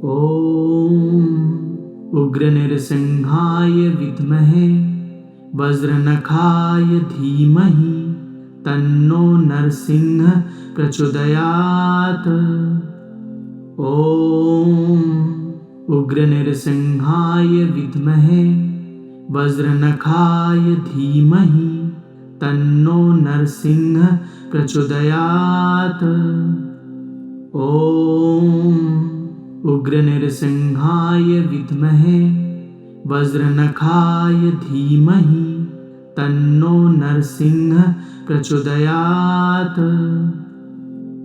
ॐ उग्रनरसिंहाय विद्महे वज्रनखाय धीमहि तन्नो नरसिंह प्रचोदयात्। ॐ उग्रनरसिंहाय विद्महे वज्रनखाय धीमहि तन्नो नरसिंह प्रचोदयात्। ॐ उग्रनरसिंहाय विद्महे वज्रनखाय धीमहि तन्नो नरसिंह प्रचोदयात्।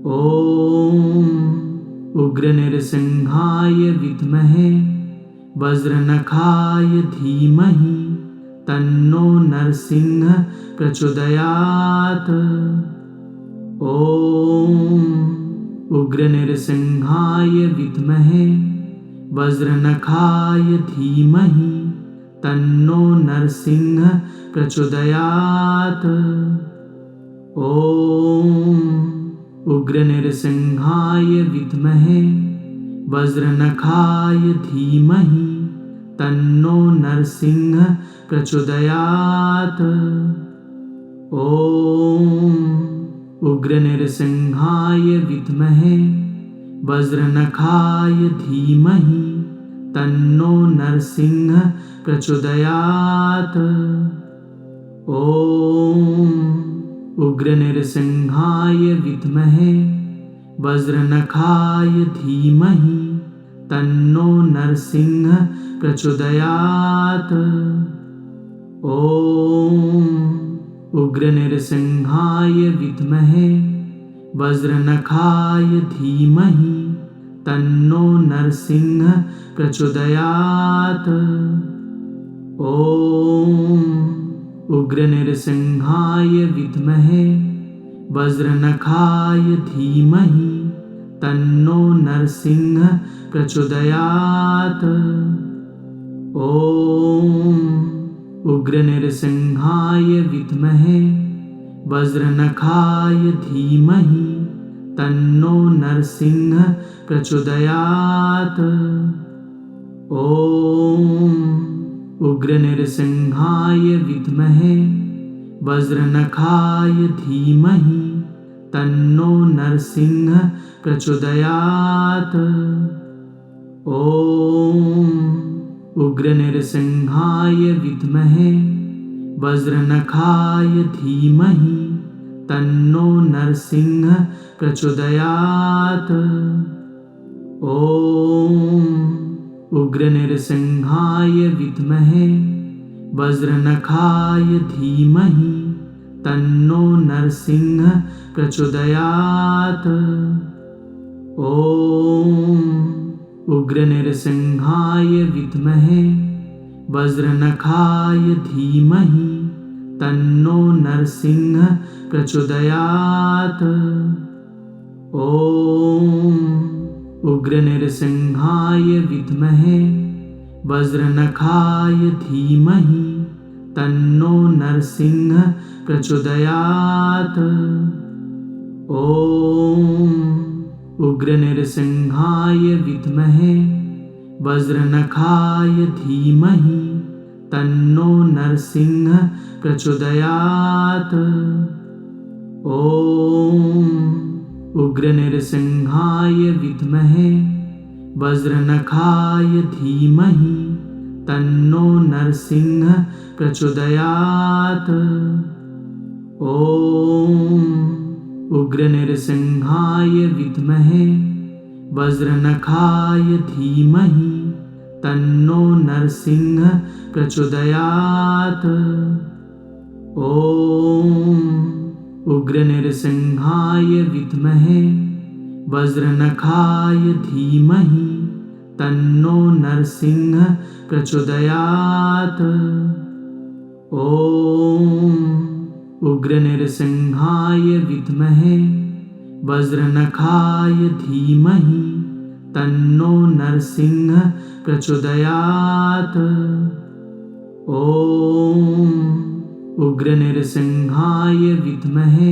ॐ उग्रनरसिंहाय विद्महे वज्रनखाय धीमहि तन्नो नरसिंह प्रचोदयात्। ॐ उग्रनरसिंहाय विद्महे वज्रनखाय धीमहि तन्नो नरसिंह प्रचोदयात्। ॐ उग्रनरसिंहाय विद्महे वज्रनखाय धीमहि तन्नो नरसिंह प्रचोदयात्। ॐ उग्रनरसिंहाय विद्महे वज्रनखाय धीमहि तन्नो नरसिंह प्रचोदयात्। ॐ उग्रनरसिंहाय विद्महे वज्रनखाय धीमहि तन्नो नरसिंह प्रचोदयात्। ॐ उग्रनरसिंहाय विद्महे वज्रनखाय धीमहि तन्नो नरसिंह प्रचोदयात्। ॐ उग्रनरसिंहाय विद्महे वज्रनखाय धीमहि तन्नो नरसिंह प्रचोदयात्। ॐ उग्रनरसिंहाय विद्महे वज्रनखाय धीमहि तन्नो नरसिंह प्रचोदयात्। ॐ उग्रनरसिंहाय विद्महे वज्रनखाय धीमहि तन्नो नरसिंह प्रचोदयात्। ॐ उग्रनरसिंहाय विद्महे वज्रनखाय धीमहि तन्नो नरसिंह प्रचोदयात्। ॐ उग्रनरसिंहाय विद्महे वज्रनखाय धीमहि तन्नो नरसिंह प्रचोदयात्। ॐ उग्रनरसिंहाय विद्महे वज्रनखाय धीमहि तन्नो नरसिंह प्रचोदयात्। ॐ उग्रनरसिंहाय विद्महे वज्रनखाय धीमहि तन्नो नरसिंह प्रचोदयात्। ॐ उग्रनरसिंहाय विद्महे वज्रनखाय धीमहि तन्नो नरसिंह प्रचोदयात्। ॐ उग्रनरसिंहाय विद्महे वज्रनखाय धीमहि तन्नो नरसिंह प्रचोदयात्। ॐ उग्रनरसिंहाय विद्महे वज्रनखाय धीमहि तन्नो नरसिंह प्रचोदयात्। ॐ उग्रनरसिंहाय विद्महे वज्रनखाय धीमहि तन्नो नरसिंह प्रचोदयात्। ॐ उग्रनरसिंहाय विद्महे वज्रनखाय धीमहि तन्नो नरसिंह प्रचोदयात्। ॐ उग्रनरसिंहाय विद्महे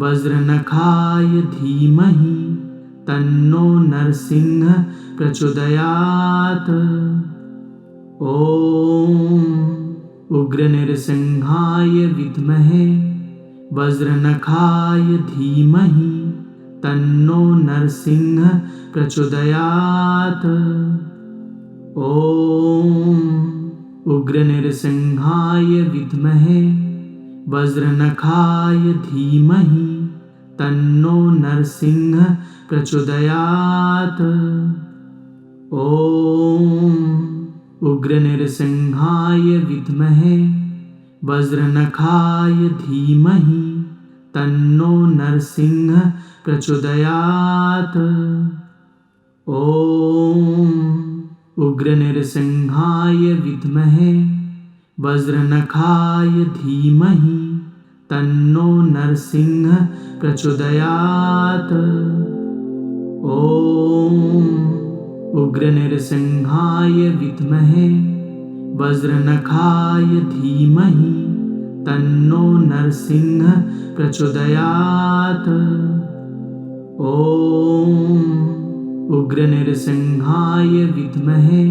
वज्रनखाय धीमहि तन्नो नरसिंह प्रचोदयात्। ॐ उग्रनरसिंहाय विद्महे वज्रनखाय धीमहि तन्नो नरसिंह प्रचोदयात्। ॐ उग्रनरसिंहाय विद्महे वज्रनखाय धीमहि तन्नो नरसिंह प्रचोदयात्। ॐ उग्रनरसिंहाय विद्महे वज्रनखाय धीमहि तन्नो नरसिंह प्रचोदयात्। ॐ उग्रनरसिंहाय विद्महे वज्रनखाय धीमहि तन्नो नरसिंह प्रचोदयात्। ॐ उग्रनरसिंहाय विद्महे वज्रनखाय धीमहि तन्नो नरसिंह प्रचोदयात्। ॐ उग्रनरसिंहाय विद्महे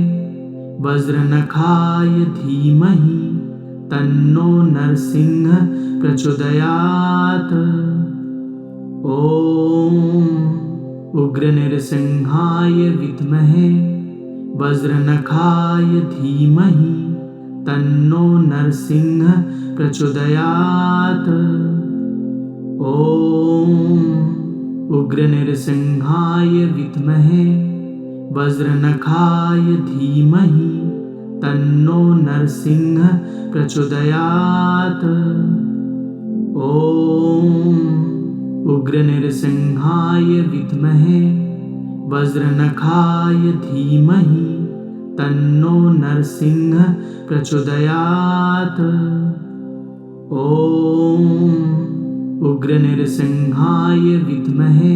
वज्रनखाय धीमहि तन्नो नरसिंह प्रचोदयात्। ॐ उग्रनरसिंहाय विद्महे वज्रनखाय धीमहि तन्नो नरसिंह प्रचोदयात्। ॐ उग्रनरसिंहाय विद्महे वज्रनखाय धीमहि तन्नो नरसिंह प्रचोदयात्। ॐ उग्रनरसिंहाय विद्महे वज्रनखाय धीमहि तन्नो नरसिंह प्रचोदयात्। ॐ उग्रनरसिंहाय विद्महे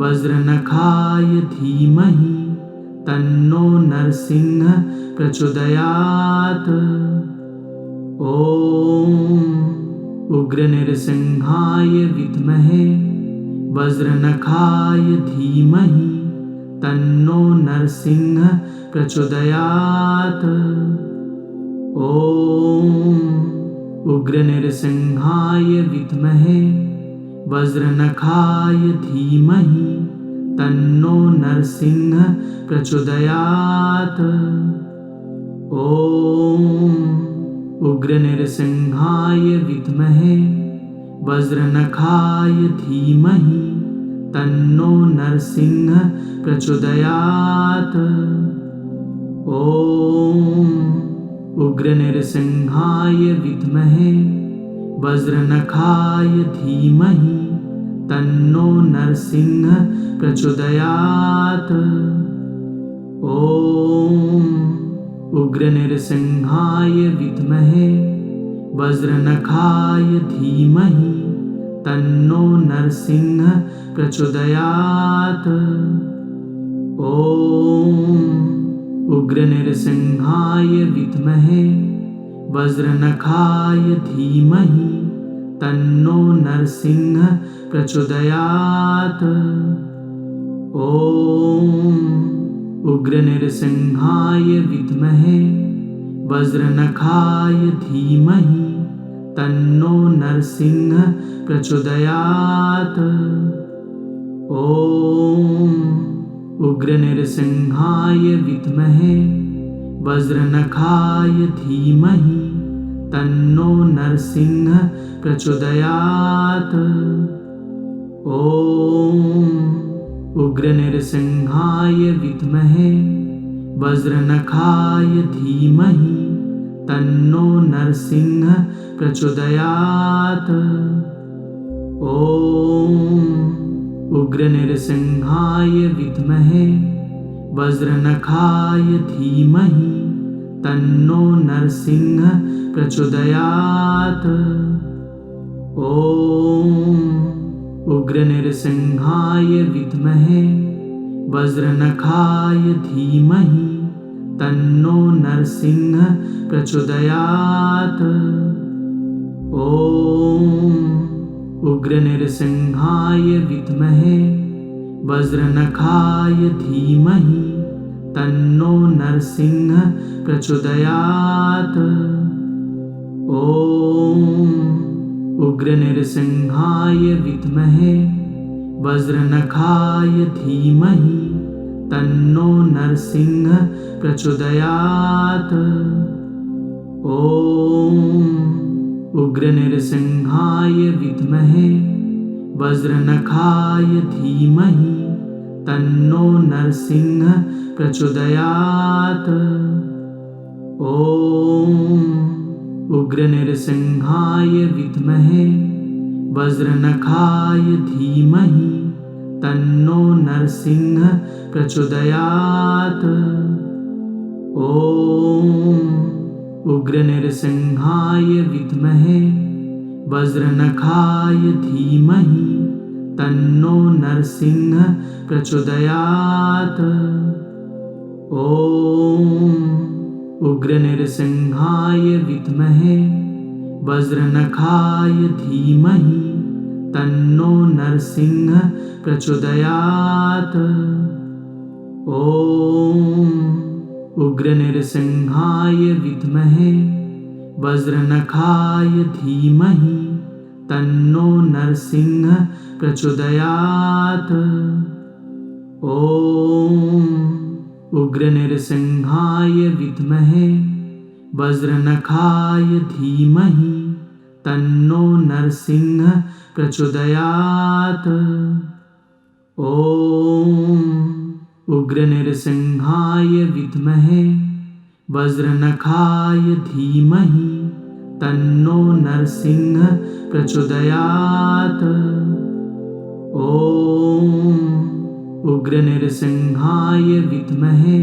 वज्रनखाय धीमहि तन्नो नरसिंह प्रचोदयात्। ॐ उग्रनरसिंहाय विद्महे वज्रनखाय धीमहि तन्नो नरसिंह प्रचोदयात्। ॐ उग्रनरसिंहाय विद्महे वज्रनखाय धीमहि तन्नो नरसिंह प्रचोदयात्। ॐ उग्रनरसिंहाय विद्महे वज्रनखाय धीमहि तन्नो नरसिंह प्रचोदयात्। ॐ उग्रनरसिंहाय विद्महे वज्रनखाय धीमहि तन्नो नरसिंह प्रचोदयात्। ॐ उग्रनरसिंहाय विद्महे वज्रनखाय धीमहि तन्नो नरसिंह प्रचोदयात्। ॐ उग्रनरसिंहाय विद्महे वज्रनखाय धीमहि तन्नो नरसिंह प्रचोदयात्। ॐ उग्रनरसिंहाय विद्महे वज्रनखाय धीमहि तन्नो नरसिंह प्रचोदयात्। ॐ उग्रनरसिंहाय विद्महे वज्रनखाय धीमहि तन्नो नरसिंह प्रचोदयात्। ॐ उग्रनरसिंहाय विद्महे वज्रनखाय धीमहि तन्नो नरसिंह प्रचोदयात्। ॐ उग्रनरसिंहाय विद्महे वज्रनखाय धीमहि तन्नो नरसिंह प्रचोदयात्। ॐ उग्रनरसिंहाय विद्महे वज्रनखाय धीमहि तन्नो नरसिंह प्रचोदयात्। ॐ उग्रनरसिंहाय विद्महे वज्रनखाय धीमहि तन्नो नरसिंह प्रचोदयात्। ॐ उग्रनरसिंहाय विद्महे वज्रनखाय धीमहि तन्नो नरसिंह प्रचोदयात्। ॐ उग्रनरसिंहाय विद्महे वज्रनखाय धीमहि तन्नो नरसिंह प्रचोदयात्। ॐ उग्रनरसिंहाय विद्महे वज्रनखाय धीमहि तन्नो नरसिंह प्रचोदयात्। ॐ उग्रनरसिंहाय विद्महे वज्रनखाय धीमहि तन्नो नरसिंह प्रचोदयात्। ॐ उग्रनरसिंहाय विद्महे वज्रनखाय धीमहि तन्नो नरसिंह प्रचोदयात्। ॐ उग्रनरसिंहाय विद्महे वज्रनखाय धीमहि तन्नो नरसिंह प्रचोदयात्। ॐ उग्रनरसिंहाय विद्महे वज्रनखाय धीमहि तन्नो नरसिंह प्रचोदयात्। ॐ उग्रनरसिंहाय विद्महे वज्रनखाय धीमहि तन्नो नरसिंह प्रचोदयात्। ॐ उग्रनरसिंहाय विद्महे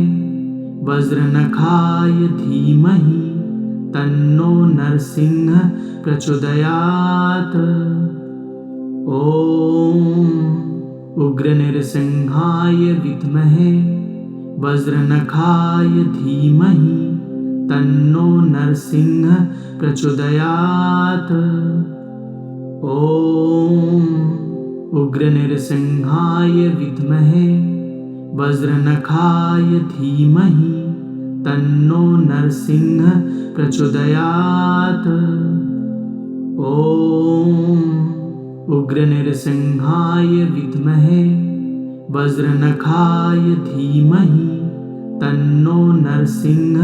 वज्रनखाय धीमहि तन्नो नरसिंह प्रचोदयात्। ॐ उग्रनरसिंहाय विद्महे वज्रनखाय धीमहि तन्नो नरसिंह प्रचोदयात्। ॐ उग्रनरसिंहाय विद्महे वज्रनखाय धीमहि तन्नो नरसिंह प्रचोदयात्। ॐ उग्रनरसिंहाय विद्महे वज्रनखाय धीमहि तन्नो नरसिंह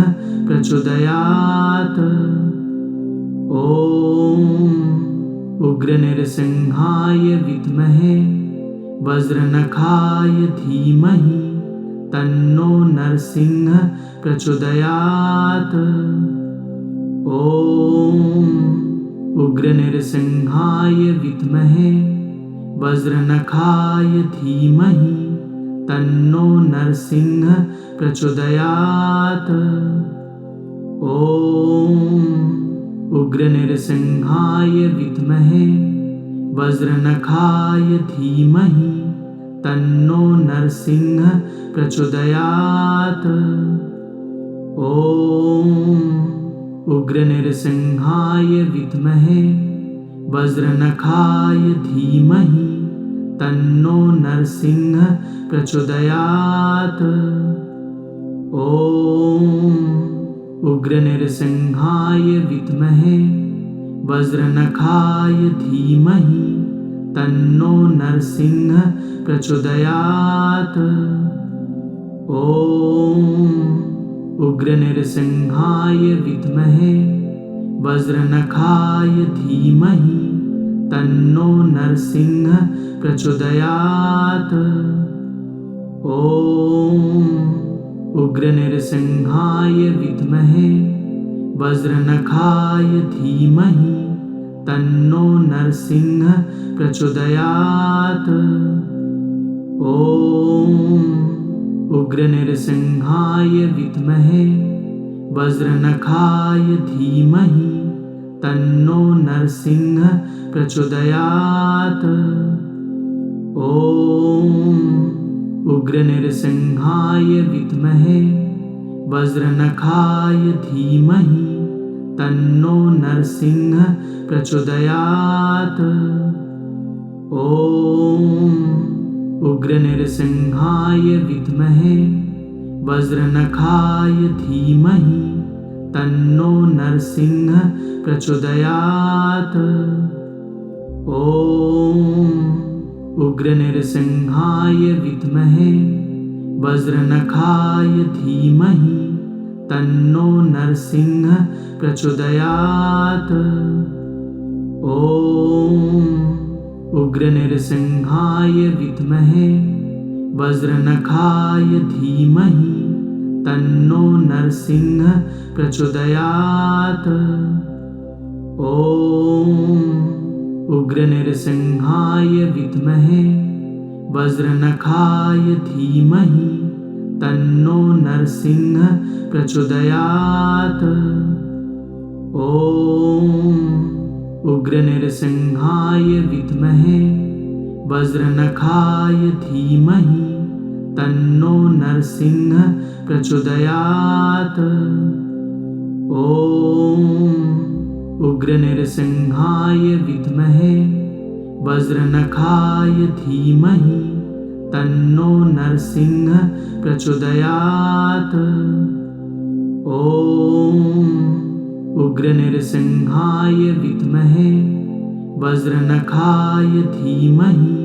प्रचोदयात्। ॐ उग्रनरसिंहाय विद्महे वज्रनखाय धीमहि तन्नो नरसिंह प्रचोदयात्। ॐ उग्रनरसिंहाय विद्महे वज्रनखाय धीमहि तन्नो नरसिंह प्रचोदयात्। ॐ उग्रनरसिंहाय विद्महे वज्रनखाय धीमहि तन्नो नरसिंह प्रचोदयात्। ॐ उग्रनरसिंहाय विद्महे वज्रनखाय धीमहि तन्नो नरसिंह प्रचोदयात्। ॐ उग्रनरसिंहाय विद्महे वज्रनखाय धीमहि तन्नो नरसिंह प्रचोदयात्। ॐ उग्रनरसिंहाय विद्महे वज्रनखाय धीमहि तन्नो नरसिंह प्रचोदयात्। ॐ उग्रनरसिंहाय विद्महे वज्रनखाय धीमहि तन्नो नरसिंह प्रचोदयात्। ॐ उग्रनरसिंहाय विद्महे वज्रनखाय धीमहि तन्नो नरसिंह प्रचोदयात्। ॐ उग्रनरसिंहाय विद्महे वज्रनखाय धीमहि तन्नो नरसिंह प्रचोदयात्। ॐ उग्रनृसिंहाय विद्महे वज्रनखाय धीमहि तन्नो नरसिंह प्रचोदयात्। ॐ उग्रनृसिंहाय विद्महे वज्रनखाय धीमहि तन्नो नरसिंह प्रचोदयात्। ॐ उग्रनृसिंहाय विद्महे वज्रनखाय धीमहि तन्नो नरसिंह प्रचोदयात्। ॐ उग्रनृसिंहाय विद्महे वज्रनखाय धीमहि तन्नो नरसिंह प्रचोदयात्। ॐ उग्रनृसिंहाय विद्महे वज्रनखाय धीमहि तन्नो नरसिंह प्रचोदयात्। ॐ उग्रनृसिंहाय विद्महे वज्रनखाय धीमहि तन्नो नरसिंह प्रचोदयात्। ॐ उग्रनृसिंहाय विद्महे वज्रनखाय धीमहि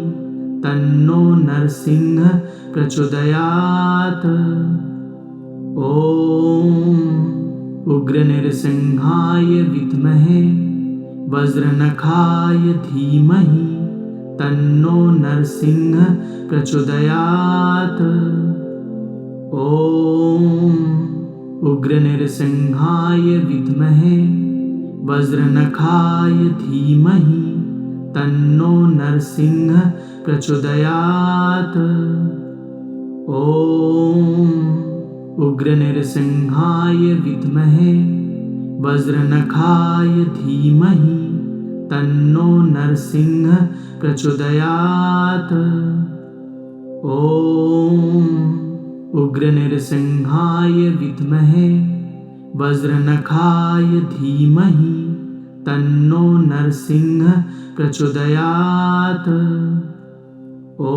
तन्नो नरसिंह प्रचोदयात्। ॐ उग्रनृसिंहाय विद्महे वज्रनखाय धीमहि तन्नो नरसिंह प्रचोदयात्। ॐ उग्रनृसिंहाय विद्महे वज्रनखाय धीमहि तन्नो नरसिंह प्रचोदयात्। ॐ उग्रनृसिंहाय विद्महे वज्रनखाय धीमहि तन्नो नरसिंह प्रचोदयात्। ॐ उग्रनृसिंहाय विद्महे वज्रनखाय धीमहि तन्नो नरसिंह प्रचोदयात्। ॐ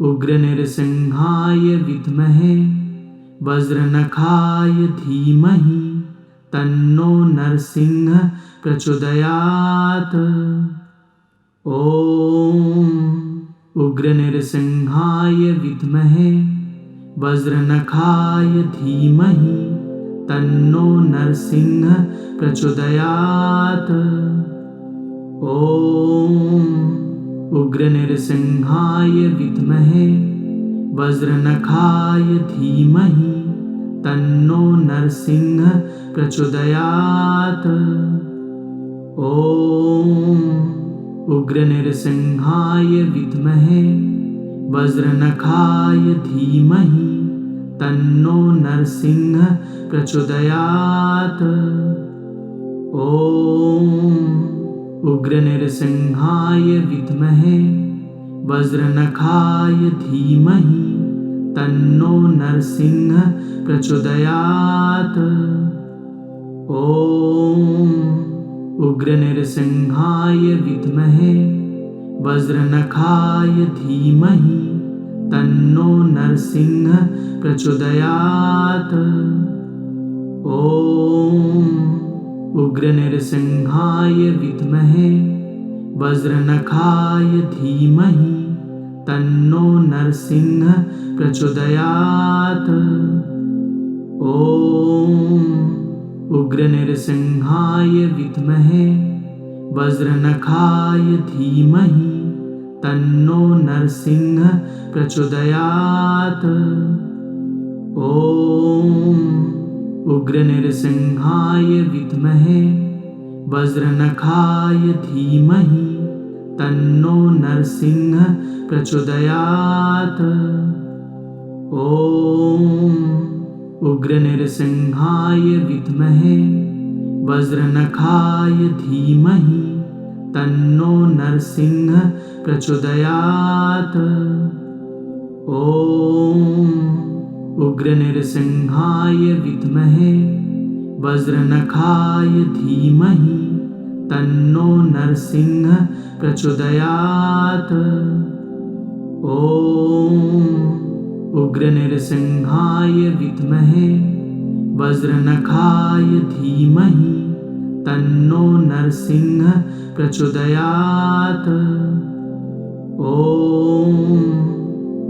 उग्रनृसिंहाय विद्महे वज्रनखाय धीमहि तन्नो नरसिंह प्रचोदयात्। ॐ उग्रनृसिंहाय विद्महे वज्रनखाय धीमहि तन्नो नरसिंह प्रचोदयात्। ॐ उग्रनृसिंहाय विद्महे वज्रनखाय धीमहि तन्नो नरसिंह प्रचोदयात्। ॐ उग्रनृसिंहाय विद्महे वज्रनखाय धीमहि तन्नो नरसिंह प्रचोदयात्। ॐ उग्रनृसिंहाय विद्महे वज्रनखाय धीमहि तन्नो नरसिंह प्रचोदयात्। ॐ उग्रनृसिंहाय विद्महे वज्रनखाय धीमहि तन्नो नरसिंह प्रचोदयात्। ॐ उग्रनृसिंहाय विद्महे वज्रनखाय धीमहि तन्नो नरसिंह प्रचोदयात्। ॐ उग्रनृसिंहाय विद्महे वज्रनखाय धीमहि तन्नो नरसिंह प्रचोदयात्। ॐ उग्रनृसिंहाय विद्महे वज्रनखाय धीमहि तन्नो नरसिंह प्रचोदयात्। ॐ उग्रनृसिंहाय विद्महे वज्रनखाय धीमहि तन्नो नरसिंह प्रचोदयात्। ॐ उग्रनृसिंहाय विद्महे वज्रनखाय धीमहि तन्नो नरसिंह प्रचोदयात्। ॐ उग्रनृसिंहाय विद्महे वज्रनखाय धीमहि तन्नो नरसिंह प्रचोदयात्। ॐ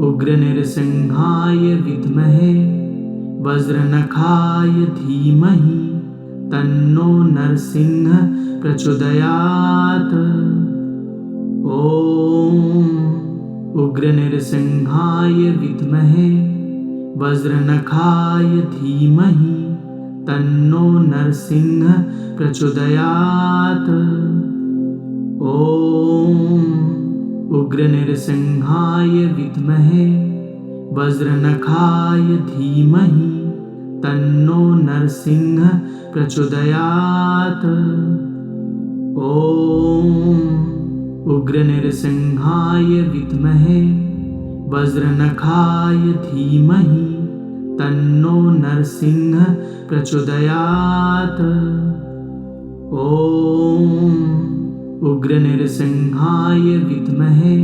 उग्रनृसिंहाय विद्महे वज्रनखाय धीमहि तन्नो नरसिंह प्रचोदयात्। ॐ उग्रनृसिंहाय विद्महे वज्रनखाय धीमहि तन्नो नरसिंह प्रचोदयात्। ॐ उग्रनृसिंहाय विद्महे वज्रनखाय धीमहि तन्नो नरसिंह प्रचोदयात्। ॐ उग्रनृसिंहाय विद्महे वज्रनखाय धीमहि तन्नो नरसिंह प्रचोदयात्। ॐ उग्रनृसिंहाय विद्महे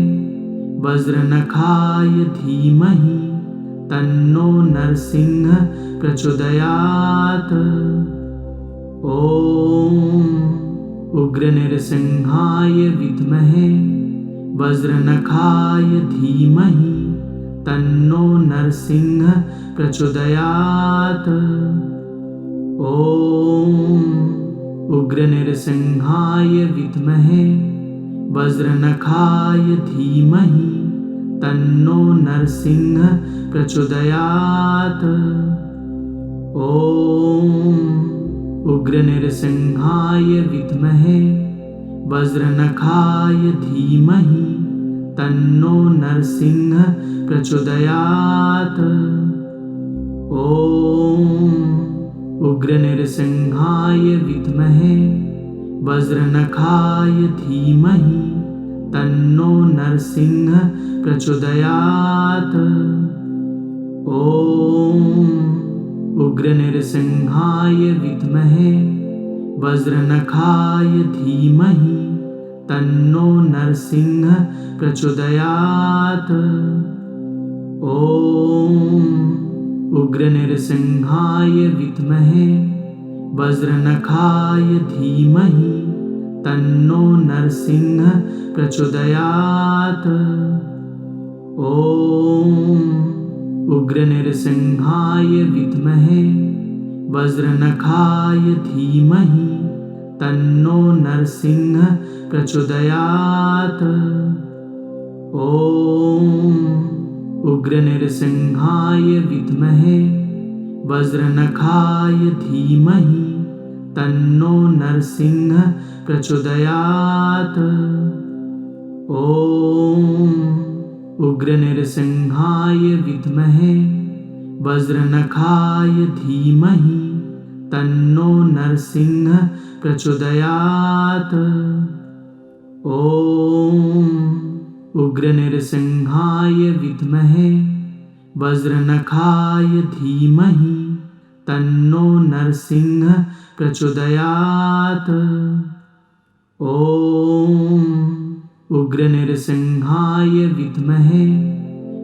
वज्रनखाय धीमहि तन्नो नरसिंह प्रचोदयात्। ॐ उग्रनृसिंहाय विद्महे वज्रनखाय धीमहि तन्नो नरसिंह प्रचोदयात्। ॐ उग्रनृसिंहाय विद्महे वज्रनखाय धीमहि तन्नो नरसिंह प्रचोदयात्। ॐ उग्रनृसिंहाय विद्महे वज्रनखाय धीमहि तन्नो नरसिंह प्रचोदयात्। ॐ उग्रनृसिंहाय विद्महे वज्रनखाय धीमहि तन्नो नरसिंह प्रचोदयात्। ॐ उग्रनृसिंहाय विद्महे वज्रनखाय धीमहि तन्नो नरसिंह प्रचोदयात्। ॐ उग्रनृसिंहाय विद्महे वज्रनखाय धीमहि तन्नो नरसिंह प्रचोदयात्। ॐ उग्रनृसिंहाय विद्महे वज्रनखाय धीमहि तन्नो नरसिंह प्रचोदयात्। ॐ उग्रनृसिंहाय विद्महे वज्रनखाय धीमहि तन्नो नरसिंह प्रचोदयात्। ॐ उग्रनृसिंहाय विद्महे वज्रनखाय धीमहि तन्नो नरसिंह प्रचोदयात्। ॐ उग्रनृसिंहाय विद्महे वज्रनखाय धीमहि तन्नो नरसिंह प्रचोदयात्। ॐ उग्रनृसिंहाय विद्महे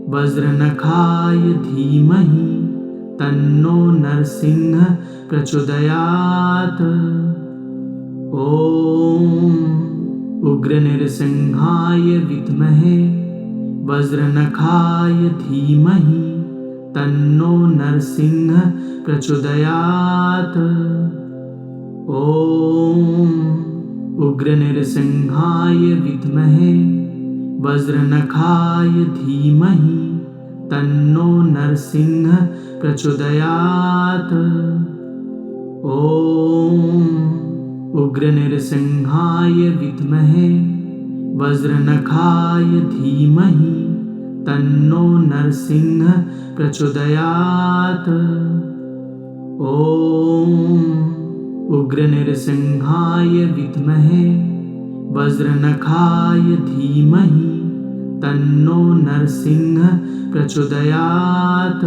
वज्रनखाय धीमहि तन्नो नरसिंह प्रचोदयात्। ॐ उग्रनृसिंहाय विद्महे वज्रनखाय धीमहि तन्नो नरसिंह प्रचोदयात्। ॐ उग्रनृसिंहाय विद्महे वज्रनखाय धीमहि तन्नो नरसिंह प्रचोदयात्। ॐ उग्रनृसिंहाय विद्महे वज्रनखाय धीमहि तन्नो नरसिंह प्रचोदयात्। ॐ उग्रनृसिंहाय विद्महे वज्रनखाय धीमहि तन्नो नरसिंह प्रचोदयात्।